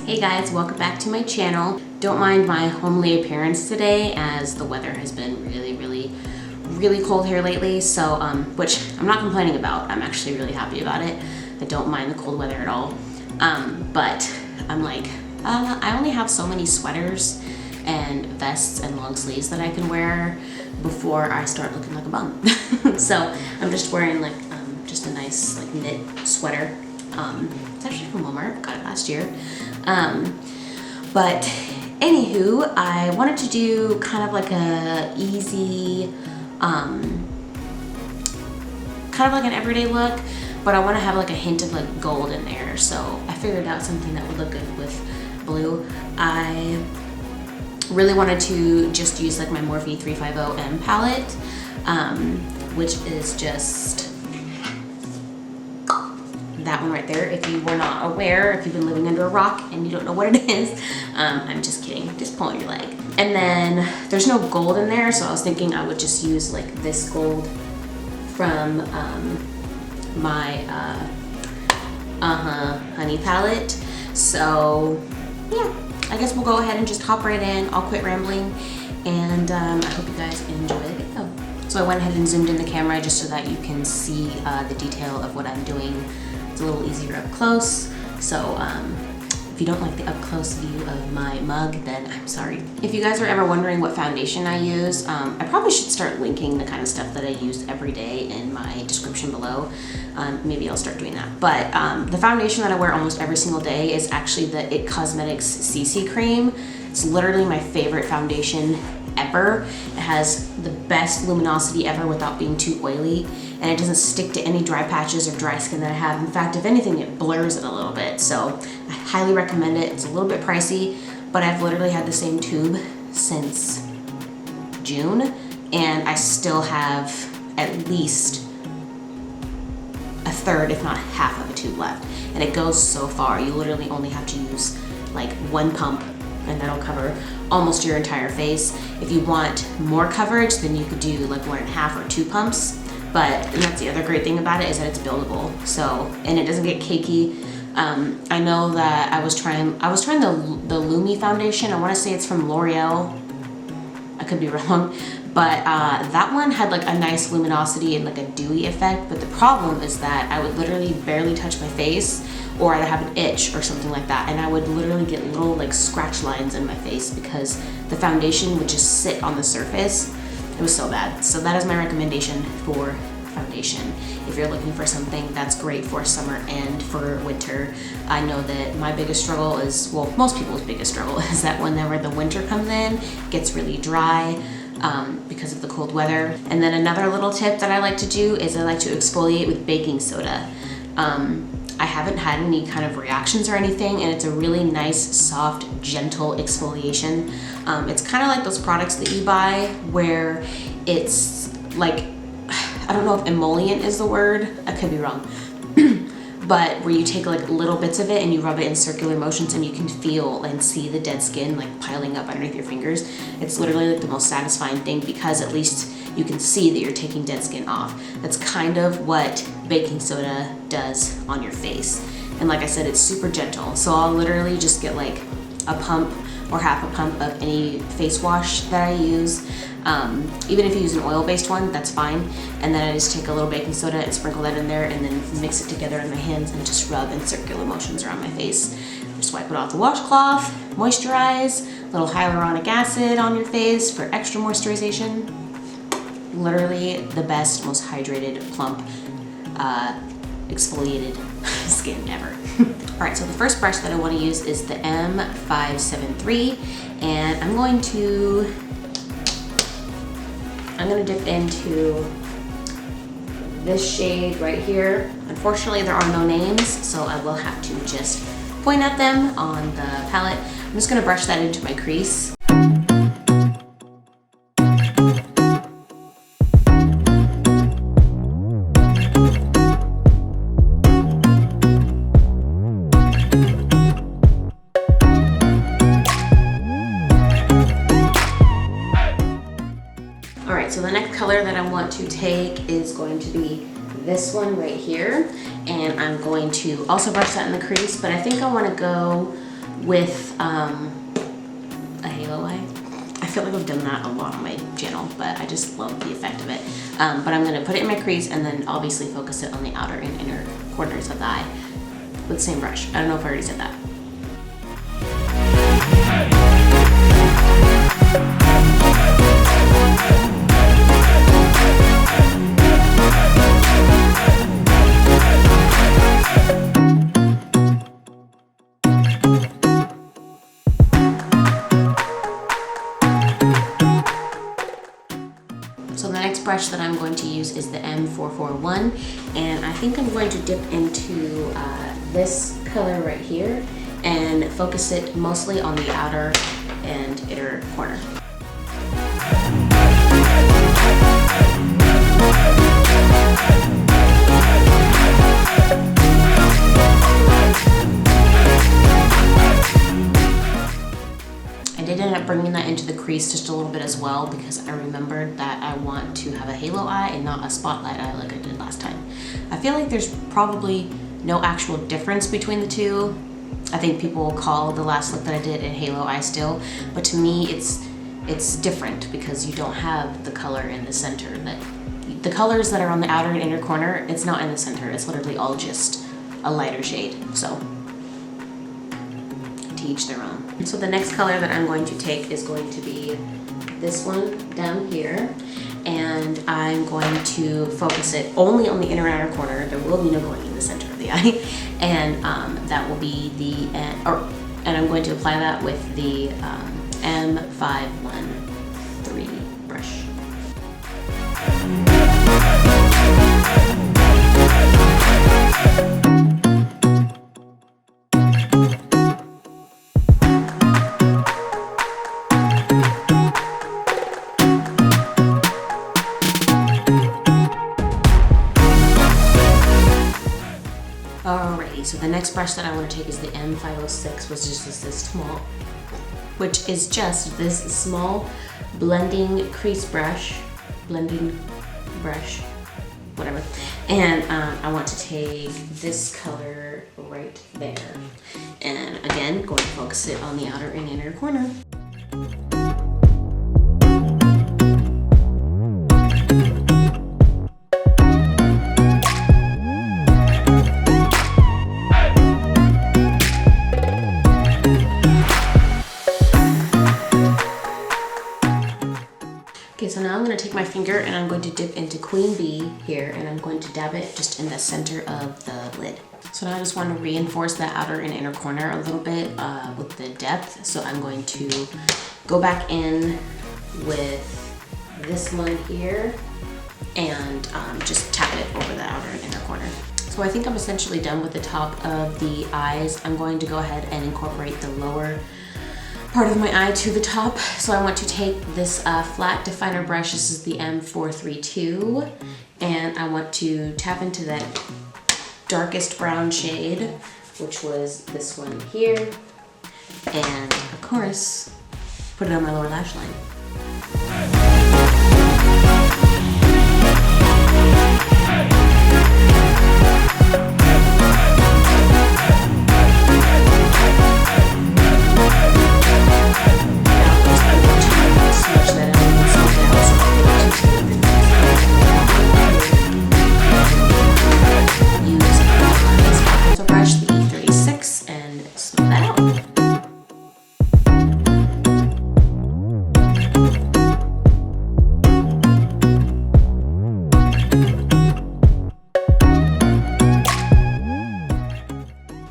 Hey guys, welcome back to my channel. Don't mind my homely appearance today as the weather has been really cold here lately, so which I'm not complaining about. I'm actually really happy about it. I don't mind the cold weather at all. But I'm like, I only have so many sweaters and vests and long sleeves that I can wear before I start looking like a bum. So I'm just wearing like just a nice like knit sweater. It's actually from Walmart, got it last year. But anywho, I wanted to do kind of like a easy, kind of like an everyday look, but I want to have like a hint of like gold in there. So I figured out something that would look good with blue. I really wanted to just use like my Morphe 350M palette, which is just that one right there. If you were not aware, if you've been living under a rock and you don't know what it is, I'm just kidding, just pulling your leg. And then there's no gold in there, so I was thinking I would just use like this gold from my honey palette. So yeah, I guess we'll go ahead and just hop right in. I'll quit rambling, and I hope you guys enjoy the video. So I went ahead and zoomed in the camera just so that you can see the detail of what I'm doing. It's a little easier up close, so if you don't like the up close view of my mug, then I'm sorry. If you guys are ever wondering what foundation I use, I probably should start linking the kind of stuff that I use every day in my description below. Maybe I'll start doing that. But the foundation that I wear almost every single day is actually the IT Cosmetics CC Cream. It's literally my favorite foundation ever. It has the best luminosity ever without being too oily, and it doesn't stick to any dry patches or dry skin that I have. In fact, if anything, it blurs it a little bit. So I highly recommend it. It's a little bit pricey, but I've literally had the same tube since June, and I still have at least a third, if not half of a tube left. And it goes so far. You literally only have to use like one pump, and that'll cover almost your entire face. If you want more coverage, then you could do like 1.5 or 2 pumps. But and that's the other great thing about it, is that it's buildable. So, and it doesn't get cakey. I know that I was trying the Lumi foundation. I want to say it's from L'Oreal. I could be wrong, but that one had like a nice luminosity and like a dewy effect. But the problem is that I would literally barely touch my face, or I'd have an itch or something like that, and I would literally get little like scratch lines in my face because the foundation would just sit on the surface. It was so bad. So that is my recommendation for foundation. If you're looking for something that's great for summer and for winter. I know that my biggest struggle is, well, most people's biggest struggle is that whenever the winter comes in, it gets really dry because of the cold weather. And then another little tip that I like to do is I like to exfoliate with baking soda. I haven't had any kind of reactions or anything, and it's a really nice, soft, gentle exfoliation. It's kind of like those products that you buy where it's like, I don't know if emollient is the word, I could be wrong, but where you take like little bits of it and you rub it in circular motions and you can feel and see the dead skin like piling up underneath your fingers. It's literally like the most satisfying thing, because at least you can see that you're taking dead skin off. That's kind of what baking soda does on your face. And like I said, it's super gentle. So I'll literally just get like a pump or half a pump of any face wash that I use. Even if you use an oil-based one, that's fine. And then I just take a little baking soda and sprinkle that in there, and then mix it together in my hands and just rub in circular motions around my face. Just wipe it off the washcloth, moisturize, a little hyaluronic acid on your face for extra moisturization. Literally the best, most hydrated, plump, exfoliated skin ever. All right, so the first brush that I want to use is the M573, and I'm going to dip into this shade right here. Unfortunately, there are no names, so I will have to just point at them on the palette. I'm just gonna brush that into my crease. So the next color that I want to take is going to be this one right here, and I'm going to also brush that in the crease, but I think I want to go with a halo eye. I feel like I've done that a lot on my channel, but I just love the effect of it. But I'm gonna put it in my crease and then obviously focus it on the outer and inner corners of the eye with the same brush. I don't know if I already said that. So the next brush that I'm going to use is the M441, and I think I'm going to dip into this color right here and focus it mostly on the outer and inner corner. I did end up bringing that into the crease just a little bit as well because I remembered that I want to have a halo eye and not a spotlight eye like I did last time. I feel like there's probably no actual difference between the two. I think people call the last look that I did a halo eye still, but to me it's different because you don't have the color in the center. The colors that are on the outer and inner corner, it's not in the center. It's literally all just a lighter shade. So to each their own. So the next color that I'm going to take is going to be this one down here, and I'm going to focus it only on the inner and outer corner. There will be no going in the center of the eye, and that will be the and I'm going to apply that with the M513 brush. Alrighty, so the next brush that I want to take is the M506, which is just this small, blending crease brush, whatever. And I want to take this color right there. And again, going to focus it on the outer and inner corner. Okay, so now I'm going to take my finger and I'm going to dip into Queen Bee here, and I'm going to dab it just in the center of the lid. So now I just want to reinforce that outer and inner corner a little bit with the depth. So I'm going to go back in with this one here and just tap it over the outer and inner corner. So I think I'm essentially done with the top of the eyes. I'm going to go ahead and incorporate the lower part of my eye to the top. So I want to take this flat definer brush. This is the M432, and I want to tap into that darkest brown shade, which was this one here, and of course put it on my lower lash line.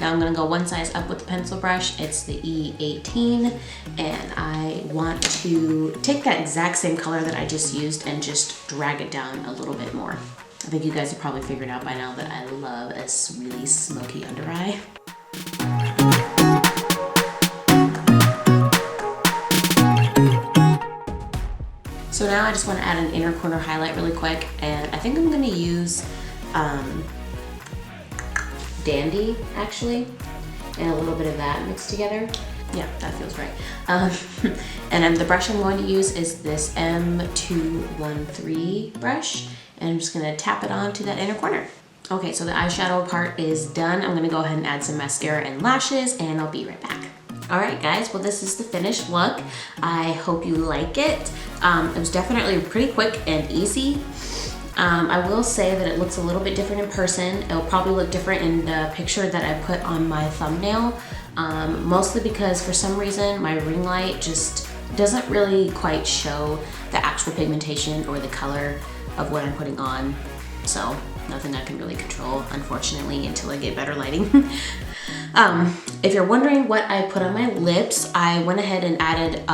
Now I'm gonna go one size up with the pencil brush. It's the E18, and I want to take that exact same color that I just used and just drag it down a little bit more. I think you guys have probably figured out by now that I love a really smoky under eye. So now I just want to add an inner corner highlight really quick, and I think I'm going to use Dandy actually, and a little bit of that mixed together. Yeah, that feels right. And then the brush I'm going to use is this M213 brush, and I'm just going to tap it onto that inner corner. Okay, so the eyeshadow part is done. I'm going to go ahead and add some mascara and lashes, and I'll be right back. All right, guys, well, this is the finished look. I hope you like it. It was definitely pretty quick and easy. I will say that it looks a little bit different in person. It'll probably look different in the picture that I put on my thumbnail, mostly because for some reason my ring light just doesn't really quite show the actual pigmentation or the color of what I'm putting on. So nothing I can really control, unfortunately, until I get better lighting. If you're wondering what I put on my lips, I went ahead and added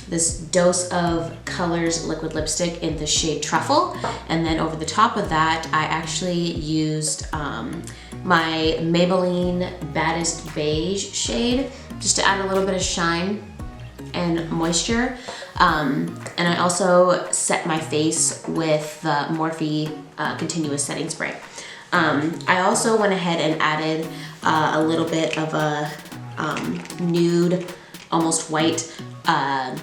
this Dose of Colors liquid lipstick in the shade Truffle. And then over the top of that, I actually used my Maybelline Baddest Beige shade just to add a little bit of shine and moisture. And I also set my face with the Morphe Continuous Setting Spray. I also went ahead and added a little bit of a nude, almost white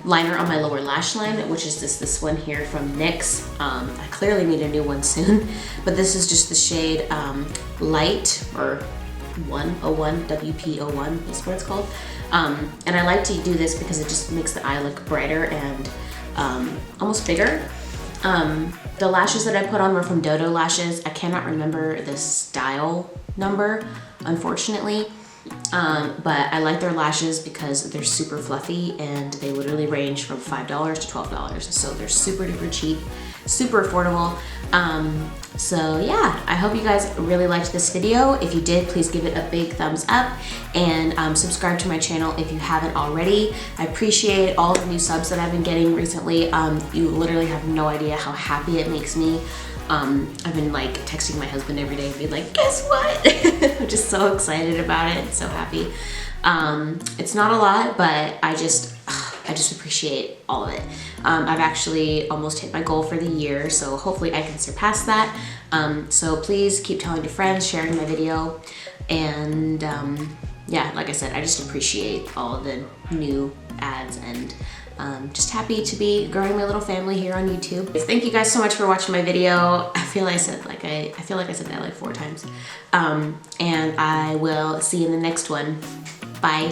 liner on my lower lash line, which is this one here from NYX. I clearly need a new one soon, but this is just the shade Light, or 101, WP01 is what it's called. And I like to do this because it just makes the eye look brighter and almost bigger. The lashes that I put on were from Dodo Lashes. I cannot remember the style number, unfortunately. But I like their lashes because they're super fluffy and they literally range from $5 to $12. So they're super duper cheap, super affordable. So yeah, I hope you guys really liked this video. If you did, please give it a big thumbs up and subscribe to my channel if you haven't already. I appreciate all the new subs that I've been getting recently. You literally have no idea how happy it makes me. I've been like texting my husband every day and be like, guess what? I'm just so excited about it, so happy. It's not a lot, but I just appreciate all of it. I've actually almost hit my goal for the year, so hopefully I can surpass that. So please keep telling your friends, sharing my video, and yeah, like I said, I just appreciate all the new ads and just happy to be growing my little family here on YouTube. Thank you guys so much for watching my video. I feel like I said that like 4 times. And I will see you in the next one. Bye.